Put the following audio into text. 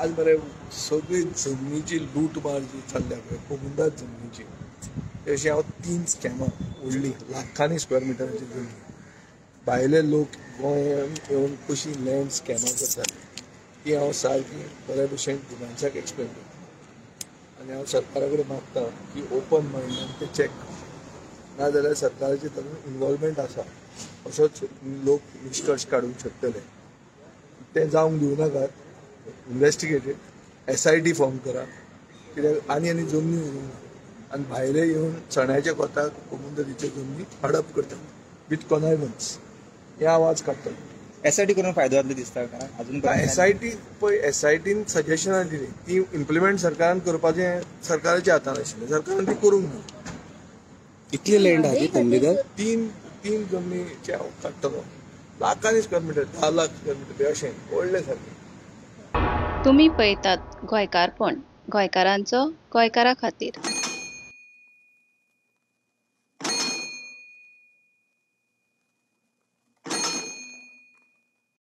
आज बरे सगळी जमनीची लूटमार जी चल्ल्या पळय कोमुंदात जमनीची अशी हांव 3 स्कॅमां व्हडली लाखांनी स्क्वेअर मिटराची जमनी भायले लोक गोंयांत येवन कशी लँड स्कॅमां करतात ती हांव सारकी बऱ्या भशेन डिमांड्साक एक्सप्लेन करता आनी हांव सरकारा कडेन मागता की ओपन मायंडान ते चॅक नाजाल्यार सरकाराची तातूंत इनवॉल्वमेंट आसा असोच लोक निश्कर्श काडूंक शकतले ते जावंक दिवनाकात इन्वेस्टिगेटेड SIT फॉर्म करा कित्याक आनी जमनी उरूंक आनी भायले येवन चण्याच्या कोताक कोमुंदरीचे जमनी हडप करतात विथ कॉनायवन्स हे आवाज काडटा SIT करून फायदो जातलो दिसता का अजून SIT पळय SITन सजेशनां दिली ती इम्प्लिमेंट सरकारान करपाचें सरकाराच्या हातान आशिल्लें सरकारान ती करूंक ना कितली लँड आहा ती तंबीकर तीन जमनीचे हांव काडटलो लाखांनी square metre 10 lakh square metre अशें व्हडलें सारकें तुम्ही पळयतात गोंयकारपण गोंयकारांचो गोंयकारा खातीर।